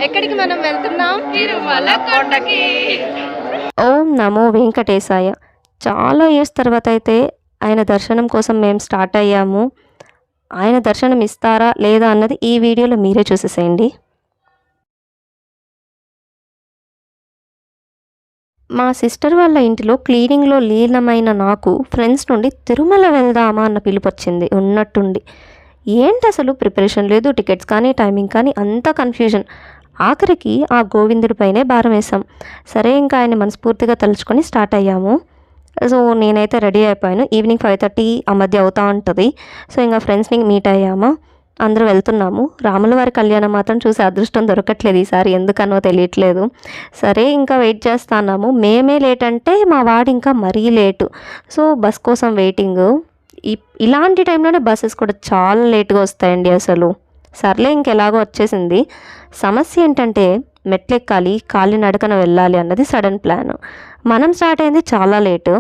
ఎక్కడికి మనం వెళ్తున్నాం? తిరుమల కొండకి. ఓం నమో వెంకటేశాయ. చాలా ఇయర్స్ తర్వాత అయితే ఆయన దర్శనం కోసం మేము స్టార్ట్ అయ్యాము. ఆయన దర్శనం ఇస్తారా లేదా అన్నది ఈ వీడియోలో మీరే చూసేసేయండి. మా సిస్టర్ వాళ్ళ ఇంటిలో క్లీనింగ్లో లీనమైన నాకు ఫ్రెండ్స్ నుండి తిరుమల వెళ్దామా అన్న పిలుపు వచ్చింది ఉన్నట్టుండి. ఏంటి అసలు ప్రిపరేషన్ లేదు, టికెట్స్ కానీ టైమింగ్ కానీ అంతా కన్ఫ్యూజన్. ఆఖరికి ఆ గోవిందుడిపైనే భారం వేసాం. సరే ఇంకా ఆయన మనస్ఫూర్తిగా తలుచుకొని స్టార్ట్ అయ్యాము. సో నేనైతే రెడీ అయిపోయాను. ఈవినింగ్ 5:30 ఆ మధ్య అవుతూ ఉంటుంది. సో ఇంకా ఫ్రెండ్స్ని మీట్ అయ్యామా, అందరూ వెళ్తున్నాము. రాముల వారి కళ్యాణం మాత్రం చూసి అదృష్టం దొరకట్లేదు ఈసారి, ఎందుకనో తెలియట్లేదు. సరే ఇంకా వెయిట్ చేస్తున్నాము. మేమే లేట్ అంటే మా వాడు ఇంకా మరీ లేటు. సో బస్ కోసం వెయిటింగ్. ఇలాంటి టైంలోనే బస్సెస్ కూడా చాలా లేట్గా వస్తాయండి అసలు. సర్లే ఇంకెలాగో వచ్చేసింది. సమస్య ఏంటంటే మెట్లెక్కాలి, కాలినడకన వెళ్ళాలి అన్నది సడన్ ప్లాన్. మనం స్టార్ట్ అయింది చాలా లేటు.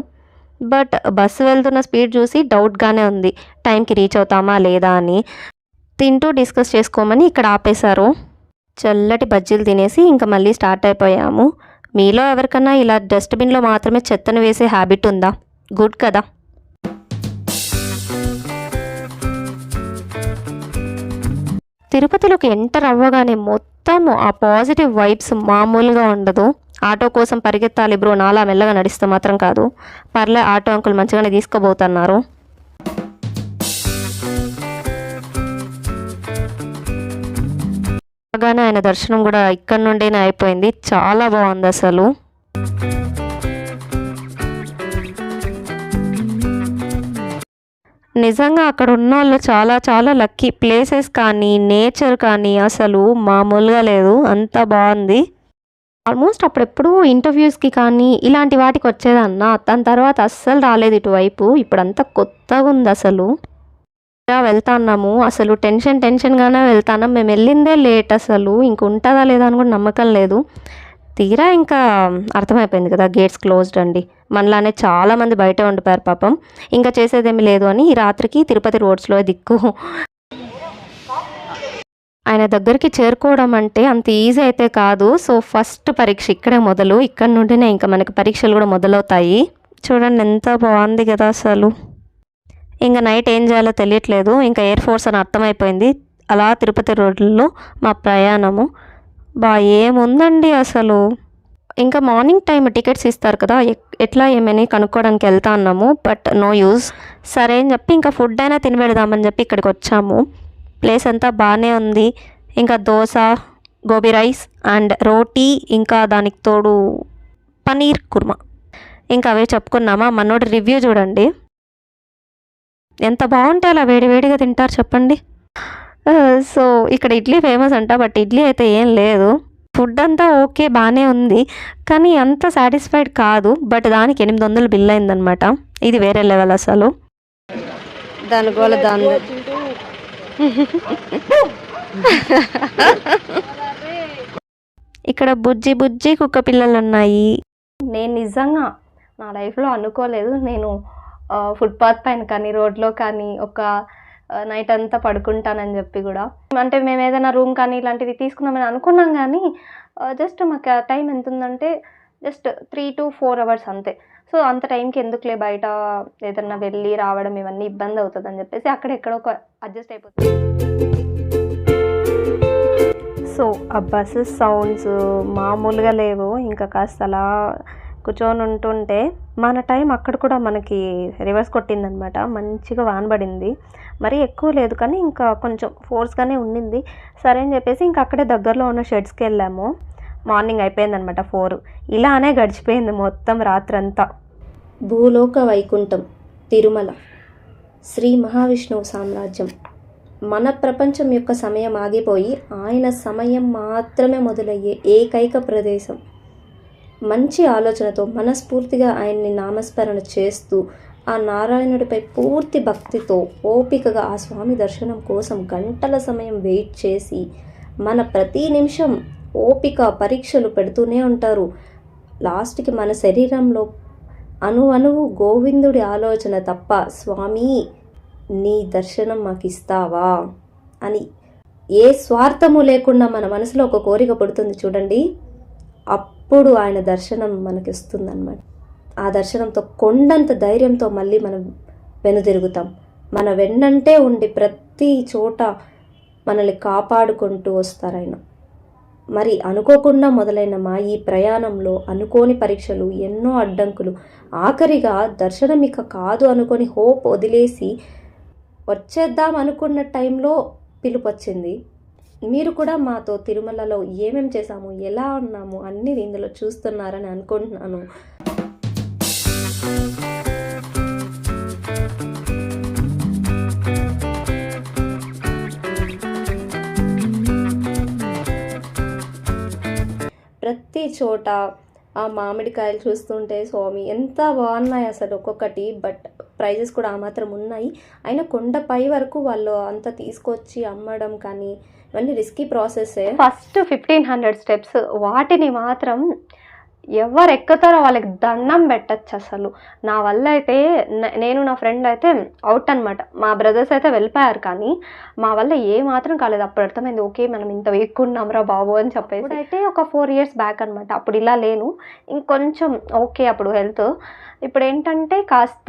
బట్ బస్సు వెళ్తున్న స్పీడ్ చూసి డౌట్గానే ఉంది, టైంకి రీచ్ అవుతామా లేదా అని. తింటూ డిస్కస్ చేసుకోమని ఇక్కడ ఆపేశారు. చల్లటి బజ్జీలు తినేసి ఇంకా మళ్ళీ స్టార్ట్ అయిపోయాము. మీలో ఎవరికన్నా ఇలా డస్ట్బిన్లో మాత్రమే చెత్తను వేసే హ్యాబిట్ ఉందా? గుడ్ కదా. తిరుపతిలోకి ఎంటర్ అవ్వగానే మొత్తము ఆ పాజిటివ్ వైబ్స్ మామూలుగా ఉండదు. ఆటో కోసం పరిగెత్తాలి బ్రో, నాలా మెల్లగా నడిస్తే మాత్రం కాదు. పర్లే, ఆటో అంకుల్ మంచిగానే తీసుకోబోతున్నారు. అలాగానే ఆయన దర్శనం కూడా ఇక్కడ నుండేనే అయిపోయింది. చాలా బాగుంది అసలు. నిజంగా అక్కడ ఉన్న వాళ్ళు చాలా చాలా లక్కీ. ప్లేసెస్ కానీ నేచర్ కానీ అసలు మామూలుగా లేదు, అంత బాగుంది. ఆల్మోస్ట్ అప్పుడెప్పుడు ఇంటర్వ్యూస్కి కానీ ఇలాంటి వాటికి వచ్చేదన్న, దాని తర్వాత అస్సలు రాలేదు ఇటువైపు. ఇప్పుడు అంతా కొత్తగా ఉంది అసలు. వెళ్తాన్నాము అసలు టెన్షన్గానే వెళ్తాన్నాం. మేము వెళ్ళిందే లేట్, అసలు ఇంక ఉంటుందా లేదా అని కూడా నమ్మకం లేదు. తీరా ఇంకా అర్థమైపోయింది కదా, గేట్స్ క్లోజ్డ్ అండి. మనలానే చాలామంది బయటే ఉండిపోయారు పాపం. ఇంకా చేసేదేమీ లేదు అని ఈ రాత్రికి తిరుపతి రోడ్స్లో దిక్కు. ఆయన దగ్గరికి చేరుకోవడం అంటే అంత ఈజీ అయితే కాదు. సో ఫస్ట్ పరీక్ష ఇక్కడే మొదలు, ఇక్కడ నుండినే ఇంకా మనకి పరీక్షలు కూడా మొదలవుతాయి. చూడండి ఎంత బాగుంది కదా అసలు. ఇంకా నైట్ ఏం చేయాలో తెలియట్లేదు. ఇంకా ఎయిర్ ఫోర్స్ అని అర్థమైపోయింది. అలా తిరుపతి రోడ్లలో మా ప్రయాణము. ఏముందండి అసలు. ఇంకా మార్నింగ్ టైం టికెట్స్ ఇస్తారు కదా, ఎట్లా ఏమని కనుక్కోవడానికి వెళ్తా అన్నాము. But no use. సరే అని చెప్పి ఇంకా ఫుడ్ అయినా తిని పెడదామని చెప్పి ఇక్కడికి వచ్చాము. ప్లేస్ అంతా బాగానే ఉంది. ఇంకా దోశ, గోబీ రైస్ అండ్ రోటీ, ఇంకా దానికి తోడు పనీర్ కుర్మా, ఇంకా అవే చెప్పుకున్నామా. మనోడి రివ్యూ చూడండి, ఎంత బాగుంటే అలా వేడివేడిగా తింటారు చెప్పండి. సో ఇక్కడ ఇడ్లీ ఫేమస్ అంట, బట్ ఇడ్లీ అయితే ఏం లేదు. ఫుడ్ అంతా ఓకే బాగానే ఉంది, కానీ అంత సాటిస్ఫైడ్ కాదు. బట్ దానికి 800 బిల్ అయిందనమాట. ఇది వేరే లెవెల్ అసలు. దాని గోల దాని ఇక్కడ బుజ్జి బుజ్జి కుక్క పిల్లలు ఉన్నాయి. నేను నిజంగా నా లైఫ్లో అనుకోలేదు నేను ఫుట్పాత్ పైన కానీ రోడ్లో కానీ ఒక నైట్ అంతా పడుకుంటానని చెప్పి కూడా. అంటే మేము ఏదైనా రూమ్ కానీ ఇలాంటివి తీసుకుందామని అనుకున్నాం, కానీ జస్ట్ మాకు టైం ఎంత ఉందంటే జస్ట్ 3 to 4 hours అంతే. సో అంత టైంకి ఎందుకులే బయట ఏదన్నా వెళ్ళి రావడం ఇవన్నీ ఇబ్బంది అవుతుంది అని చెప్పేసి అక్కడెక్కడో ఒక అడ్జస్ట్ అయిపోతుంది. సో ఆ బస్సెస్ సౌండ్స్ మామూలుగా లేవు. ఇంకా కాస్త అలా కూర్చొని ఉంటుంటే మన టైం అక్కడ కూడా మనకి రివర్స్ కొట్టిందనమాట. మంచిగా వాన పడింది, మరీ ఎక్కువ లేదు కానీ ఇంకా కొంచెం ఫోర్స్గానే ఉండింది. సరే అని చెప్పేసి ఇంకా అక్కడే దగ్గరలో ఉన్న షెడ్స్కి వెళ్ళాము. మార్నింగ్ అయిపోయిందనమాట 4. ఇలానే గడిచిపోయింది మొత్తం రాత్రంతా. భూలోక వైకుంఠం తిరుమల, శ్రీ మహావిష్ణువు సామ్రాజ్యం. మన ప్రపంచం యొక్క సమయం ఆగిపోయి ఆయన సమయం మాత్రమే మొదలయ్యే ఏకైక ప్రదేశం. మంచి ఆలోచనతో మనస్ఫూర్తిగా ఆయన్ని నామస్మరణ చేస్తూ ఆ నారాయణుడిపై పూర్తి భక్తితో ఓపికగా ఆ స్వామి దర్శనం కోసం గంటల సమయం వెయిట్ చేసి మన ప్రతి నిమిషం ఓపిక పరీక్షలు పెడుతూనే ఉంటారు. లాస్ట్కి మన శరీరంలో అణువణువు గోవిందుడి ఆలోచన తప్ప, స్వామి నీ దర్శనం మాకు ఇస్తావా అని ఏ స్వార్థము లేకుండా మన మనసులో ఒక కోరిక పుడుతుంది చూడండి, అప్పుడు ఆయన దర్శనం మనకి వస్తుందన్నమాట. ఆ దర్శనంతో కొండంత ధైర్యంతో మళ్ళీ మనం వెనుదిరుగుతాం. మన వెన్నంటే ఉండి ప్రతి చోట మనల్ని కాపాడుకుంటూ వస్తారు ఆయన. మరి అనుకోకుండా మొదలైన మా ఈ ప్రయాణంలో అనుకోని పరీక్షలు, ఎన్నో అడ్డంకులు, ఆఖరిగా దర్శనం ఇక కాదు అనుకొని హోప్ వదిలేసి వచ్చేద్దాం అనుకున్న టైంలో పిలుపు వచ్చింది. మీరు కూడా మాతో తిరుమలలో ఏమేం చేశాము, ఎలా ఉన్నాము అన్నీ ఇందులో చూస్తున్నారని అనుకుంటున్నాను. ప్రతి చోట ఆ మామిడికాయలు చూస్తుంటే స్వామి ఎంత బాగున్నాయి అసలు ఒక్కొక్కటి. బట్ ప్రైజెస్ కూడా ఆ మాత్రం ఉన్నాయి. అయినా కొండపై వరకు వాళ్ళు అంత తీసుకొచ్చి అమ్మడం కానీ ఇవన్నీ రిస్కీ ప్రాసెస్సే. ఫస్ట్ 1500 స్టెప్స్, వాటిని మాత్రం ఎవరు ఎక్కుతారో వాళ్ళకి దండం పెట్టచ్చు. అసలు నా వల్ల అయితే నేను నా ఫ్రెండ్ అయితే అవుట్ అనమాట. మా బ్రదర్స్ అయితే వెళ్ళిపోయారు, కానీ మా వల్ల ఏ మాత్రం కాలేదు. అప్పుడు అర్థమైంది, ఓకే మనం ఇంత ఎక్కున్నాంరా బాబు అని చెప్పేసి. అయితే ఒక 4 years బ్యాక్ అనమాట. అప్పుడు ఇలా లేను, ఇంకొంచెం ఓకే అప్పుడు హెల్త్. ఇప్పుడు ఏంటంటే కాస్త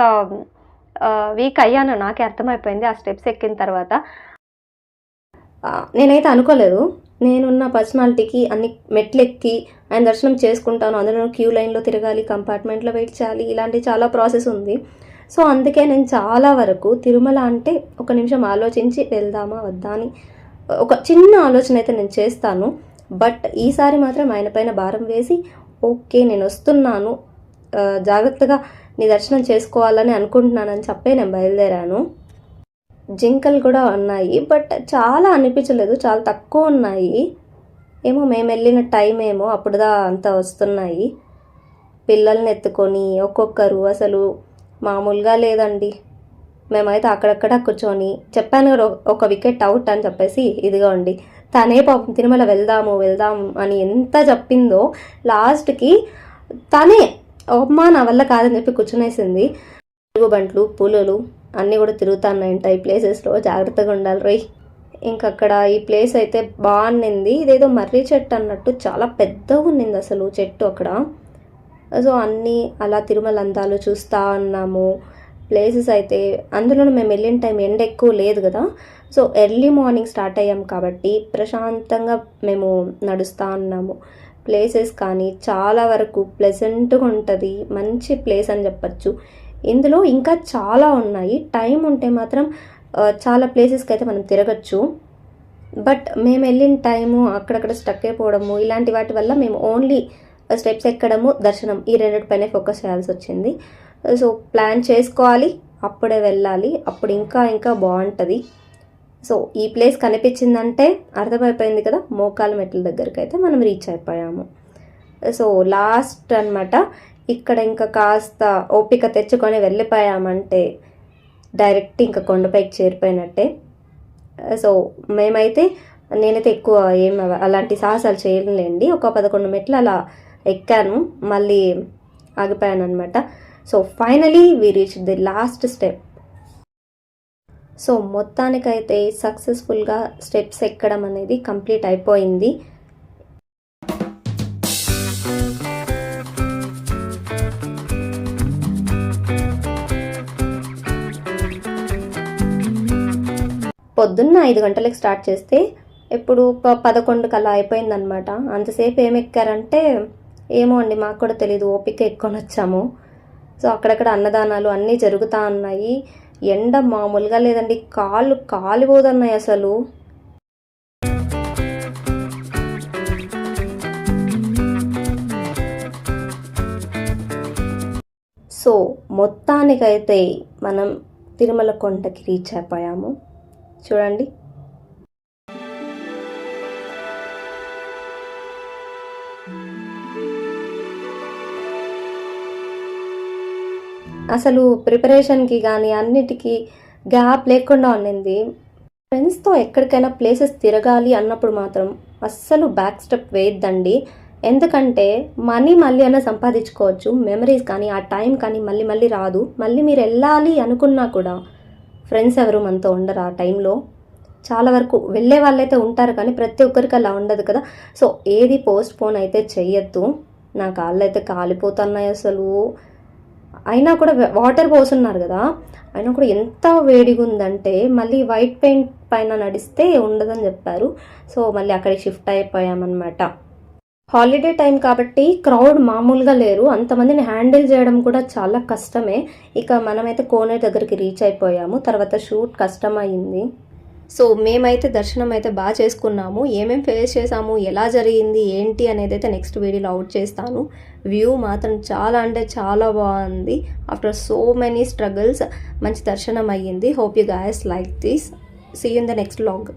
వీక్ అయ్యాను, నాకే అర్థమైపోయింది ఆ స్టెప్స్ ఎక్కిన తర్వాత. నేనైతే అనుకోలేదు నేనున్న పర్సనాలిటీకి అన్ని మెట్లు ఎక్కి ఆయన దర్శనం చేసుకుంటాను, అందులో క్యూ లైన్లో తిరగాలి, కంపార్ట్మెంట్లో వెయిట్ చేయాలి, ఇలాంటి చాలా ప్రాసెస్ ఉంది. సో అందుకే నేను చాలా వరకు తిరుమల అంటే ఒక నిమిషం ఆలోచించి వెళ్దామా వద్దా అని ఒక చిన్న ఆలోచన అయితే నేను చేస్తాను. బట్ ఈసారి మాత్రం ఆయన పైన భారం వేసి ఓకే నేను వస్తున్నాను, జాగ్రత్తగా నీ దర్శనం చేసుకోవాలని అనుకుంటున్నానని చెప్పే నేను బయలుదేరాను. జింకలు కూడా ఉన్నాయి, బట్ చాలా అనిపించలేదు, చాలా తక్కువ ఉన్నాయి. ఏమో మేము వెళ్ళిన టైం ఏమో అప్పుడుదా అంత వస్తున్నాయి. పిల్లల్ని ఎత్తుకొని ఒక్కొక్కరు అసలు మామూలుగా లేదండి. మేమైతే అక్కడక్కడ కూర్చొని చెప్పాను కదా ఒక వికెట్ అవుట్ అని చెప్పేసి, ఇదిగోండి తనే పాపం తిరుమల వెళ్దాం అని ఎంత చెప్పిందో లాస్ట్కి తనే అమ్మా నా వల్ల కాదని చెప్పి కూర్చునేసింది. బంట్లు పులులు అన్నీ కూడా తిరుగుతున్నాయంట ఈ ప్లేసెస్లో, జాగ్రత్తగా ఉండాలి రోయ్. ఇంకక్కడ ఈ ప్లేస్ అయితే బాగుంది. ఇదేదో మర్రి చెట్టు అన్నట్టు చాలా పెద్దగా ఉన్నింది అసలు చెట్టు అక్కడ. సో అన్నీ అలా తిరుమల అందాలు చూస్తూ ఉన్నాము. ప్లేసెస్ అయితే అందులో మేము వెళ్ళిన టైం ఎండ ఎక్కువ లేదు కదా, సో ఎర్లీ మార్నింగ్ స్టార్ట్ అయ్యాము కాబట్టి ప్రశాంతంగా మేము నడుస్తూ ఉన్నాము. ప్లేసెస్ కానీ చాలా వరకు ప్లెజెంట్గా ఉంటుంది, మంచి ప్లేస్ అని చెప్పచ్చు. ఇందులో ఇంకా చాలా ఉన్నాయి, టైం ఉంటే మాత్రం చాలా ప్లేసెస్కి అయితే మనం తిరగచ్చు. బట్ మేము వెళ్ళిన టైము అక్కడక్కడ స్టక్ అయిపోవడము ఇలాంటి వాటి వల్ల మేము ఓన్లీ స్టెప్స్ ఎక్కడము, దర్శనం ఈ రెండిటిపైనే ఫోకస్ చేయాల్సి వచ్చింది. సో ప్లాన్ చేసుకోవాలి, అప్పుడే వెళ్ళాలి, అప్పుడు ఇంకా బాగుంటుంది. సో ఈ ప్లేస్ కనిపించిందంటే అర్థమైపోయింది కదా, మోకాల మెట్ల దగ్గరికి అయితే మనం రీచ్ అయిపోయాము. సో లాస్ట్ అనమాట. ఇక్కడ ఇంకా కాస్త ఓపిక తెచ్చుకొని వెళ్ళిపోయామంటే డైరెక్ట్ ఇంకా కొండపైకి చేరిపోయినట్టే. సో నేనైతే ఎక్కువ అలాంటి సాహసాలు చేయలేండి. ఒక 11 మెట్లు అలా ఎక్కాను, మళ్ళీ ఆగిపోయాను అనమాట. So finally we reach the last step. So మొత్తానికైతే సక్సెస్ఫుల్గా స్టెప్స్ ఎక్కడం అనేది కంప్లీట్ అయిపోయింది. పొద్దున్న 5 గంటలకు స్టార్ట్ చేస్తే ఇప్పుడు 11 కల్లా అయిపోయిందనమాట. అంతసేపు ఏమి ఎక్కారంటే ఏమో అండి, మాకు కూడా తెలీదు, ఓపిక ఎక్కుకొని వచ్చాము. సో అక్కడక్కడ అన్నదానాలు అన్నీ జరుగుతూ ఉన్నాయి. ఎండ మామూలుగా లేదండి, కాళ్ళు కాలిపోతున్నాయి అసలు. సో మొత్తానికైతే మనం తిరుమల కొండకి రీచ్ అయిపోయాము. చూడండి, అసలు ప్రిపరేషన్కి కానీ అన్నిటికీ గ్యాప్ లేకుండా ఉండింది. ఫ్రెండ్స్తో ఎక్కడికైనా ప్లేసెస్ తిరగాలి అన్నప్పుడు మాత్రం అస్సలు బ్యాక్ స్టెప్ వేయద్దండి. ఎందుకంటే మనీ మళ్ళీ అయినా సంపాదించుకోవచ్చు, మెమరీస్ కానీ ఆ టైం కానీ మళ్ళీ రాదు. మళ్ళీ మీరు వెళ్ళాలి అనుకున్నా కూడా ఫ్రెండ్స్ ఎవరు మనతో ఉండరు ఆ టైంలో. చాలా వరకు వెళ్ళే వాళ్ళైతే ఉంటారు, కానీ ప్రతి ఒక్కరికి అలా ఉండదు కదా. సో ఏది పోస్ట్ పోన్ అయితే చెయ్యొద్దు. నా కాళ్ళు అయితే కాలిపోతున్నాయి అసలు. అయినా కూడా వాటర్ పోసున్నారు కదా, అయినా కూడా ఎంత వేడిగా ఉందంటే మళ్ళీ వైట్ పెయింట్ పైన నడిస్తే ఉండదని చెప్పారు. సో మళ్ళీ అక్కడికి షిఫ్ట్ అయిపోయామన్నమాట. హాలిడే టైం కాబట్టి క్రౌడ్ మామూలుగా లేరు, అంతమందిని హ్యాండిల్ చేయడం కూడా చాలా కష్టమే. ఇక మనమైతే కోనేరు దగ్గరికి రీచ్ అయిపోయాము. తర్వాత షూట్ కష్టమైంది. సో మేమైతే దర్శనం అయితే బాగా చేసుకున్నాము. ఏమేమి ఫేస్ చేసాము, ఎలా జరిగింది ఏంటి అనేది అయితే నెక్స్ట్ వీడియోలో అవుట్ చేస్తాను. వ్యూ మాత్రం చాలా అంటే చాలా బాగుంది. ఆఫ్టర్ సో మెనీ స్ట్రగుల్స్ మంచి దర్శనం అయ్యింది. Hope you guys like this. See you in the next vlog.